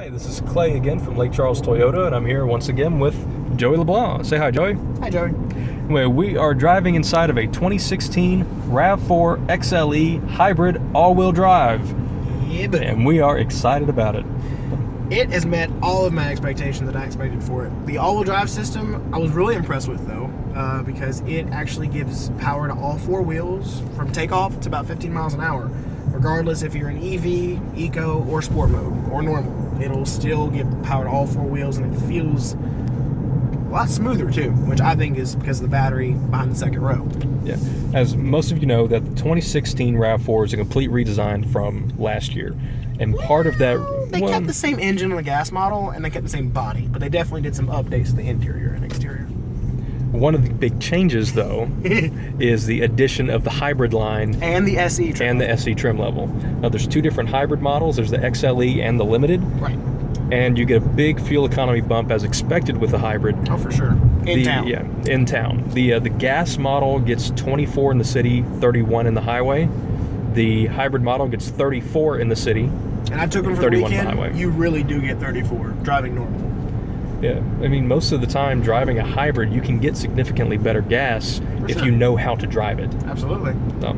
Hi, this is Clay again from Lake Charles Toyota, and I'm here once again with Joey LeBlanc. Say hi, Joey. Hi, Joey. Anyway, we are driving inside of a 2016 RAV4 XLE Hybrid all-wheel drive, and we are excited about it. It has met all of my expectations that I expected for it. The all-wheel drive system, I was really impressed with, though, because it actually gives power to all four wheels from takeoff to about 15 miles an hour. Regardless if you're in EV, Eco, or Sport mode, or normal. It'll still give power to all four wheels, and it feels a lot smoother, too, which I think is because of the battery behind the second row. Yeah, as most of you know, that the 2016 RAV4 is a complete redesign from last year. And part of that... They kept the same engine on the gas model, and they kept the same body, but they definitely did some updates to the interior and exterior. One of the big changes, though, is the addition of the hybrid line and the SE trim and the SE trim level. Now, there's two different hybrid models. There's the XLE and the Limited. Right. And you get a big fuel economy bump as expected with the hybrid. Oh, for sure. In town. Yeah, in town. The gas model gets 24 in the city, 31 in the highway. The hybrid model gets 34 in the city. And I took them for the weekend. You really do get 34 driving normal. Yeah, I mean, most of the time driving a hybrid, you can get significantly better gas if you know how to drive it. Absolutely. So.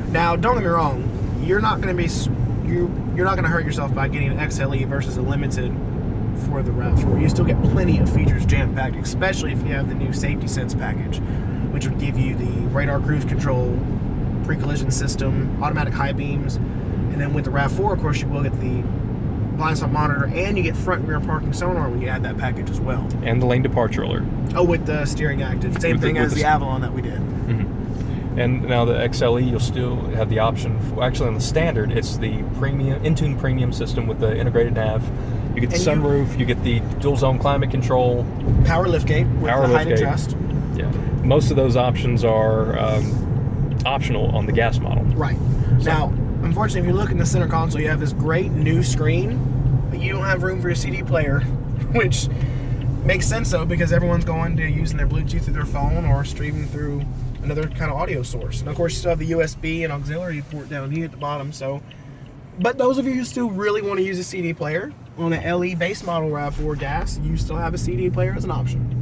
Now, don't get me wrong, you're not going to hurt yourself by getting an XLE versus a Limited for the RAV4. You still get plenty of features jam-packed, especially if you have the new Safety Sense package, which would give you the radar cruise control, pre-collision system, automatic high beams, and then with the RAV4, of course, you will get the blind spot monitor, and you get front and rear parking sonar when you add that package as well. And the lane departure alert. Oh, with the steering active. Same thing as the Avalon that we did. Mm-hmm. And now the XLE, you'll still have the option, actually on the standard, it's the premium, in-tune premium system with the integrated nav. You get the sunroof, you get the dual zone climate control. Power liftgate with the height adjust. Yeah. Most of those options are optional on the gas model. Right. So, now, unfortunately, if you look in the center console, you have this great new screen, but you don't have room for your CD player, which makes sense, though, because everyone's going to using their Bluetooth through their phone or streaming through another kind of audio source. And, of course, you still have the USB and auxiliary port down here at the bottom. So, but those of you who still really want to use a CD player, on the LE base model RAV4 gas, you still have a CD player as an option.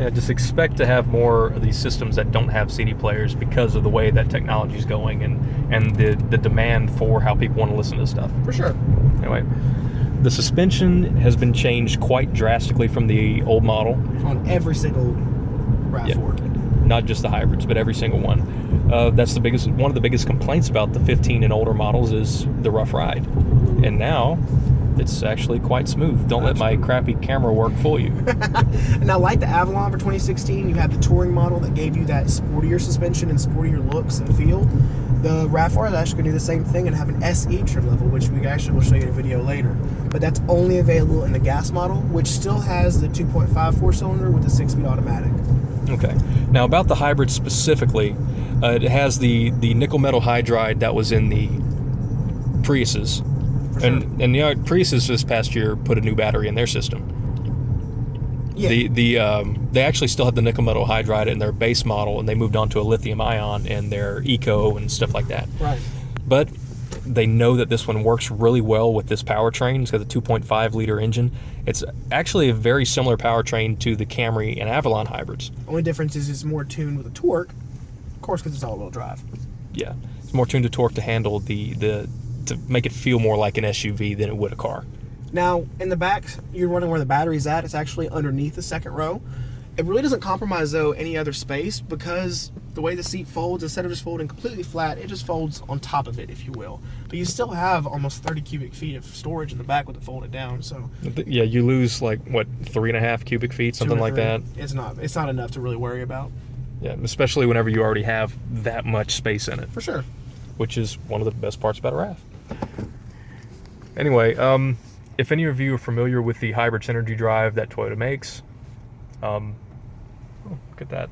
Yeah, just expect to have more of these systems that don't have CD players because of the way that technology is going and the demand for how people want to listen to stuff. For sure. Anyway, the suspension has been changed quite drastically from the old model. On every single RAV4. Yeah, not just the hybrids, but every single one. That's one of the biggest complaints about the 15 and older models is the rough ride. And now, it's actually quite smooth. Don't let my crappy camera work fool you. Now, like the Avalon for 2016, you had the touring model that gave you that sportier suspension and sportier looks and feel. The RAV4 is actually going to do the same thing and have an SE trim level, which we actually will show you in a video later. But that's only available in the gas model, which still has the 2.5 four-cylinder with the 6-speed automatic. Okay. Now, about the hybrid specifically, it has the nickel metal hydride that was in the Priuses. Sure. And you know, Priuses this past year put a new battery in their system. Yeah. They actually still have the nickel metal hydride in their base model, and they moved on to a lithium ion in their Eco and stuff like that. Right. But they know that this one works really well with this powertrain. It's got a 2.5 liter engine. It's actually a very similar powertrain to the Camry and Avalon hybrids. Only difference is it's more tuned with the torque, of course, because it's all-wheel drive. Yeah, it's more tuned to torque to handle to make it feel more like an SUV than it would a car. Now, in the back, you're wondering where the battery's at. It's actually underneath the second row. It really doesn't compromise, though, any other space because the way the seat folds, instead of just folding completely flat, it just folds on top of it, if you will. But you still have almost 30 cubic feet of storage in the back with it folded down. So yeah, you lose like, what, 3.5 cubic feet, something like that? It's not enough to really worry about. Yeah, especially whenever you already have that much space in it. For sure. Which is one of the best parts about a RAV. Anyway, if any of you are familiar with the hybrid synergy drive that Toyota makes, oh, look at that.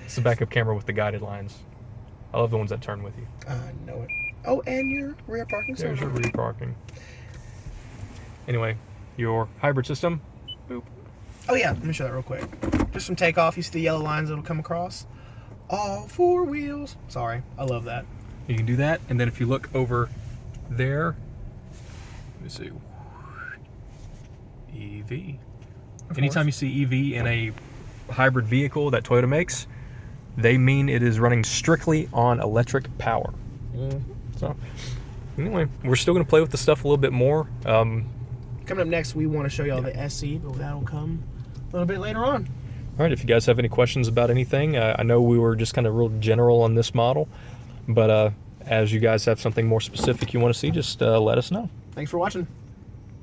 It's the backup camera with the guided lines. I love the ones that turn with you. I know it. Oh, and your rear parking. There's your rear parking. Anyway, your hybrid system. Boop. Oh yeah, let me show that real quick. Just from takeoff, you see the yellow lines that'll come across. All four wheels. Sorry, I love that. You can do that, and then if you look over there, let me see. EV. Anytime you see EV in a hybrid vehicle that Toyota makes, they mean it is running strictly on electric power. So, anyway, we're still going to play with the stuff a little bit more. Coming up next, we want to show y'all the SE, but that'll come a little bit later on. All right, if you guys have any questions about anything, I know we were just kind of real general on this model, but as you guys have something more specific you want to see, just let us know. Thanks for watching.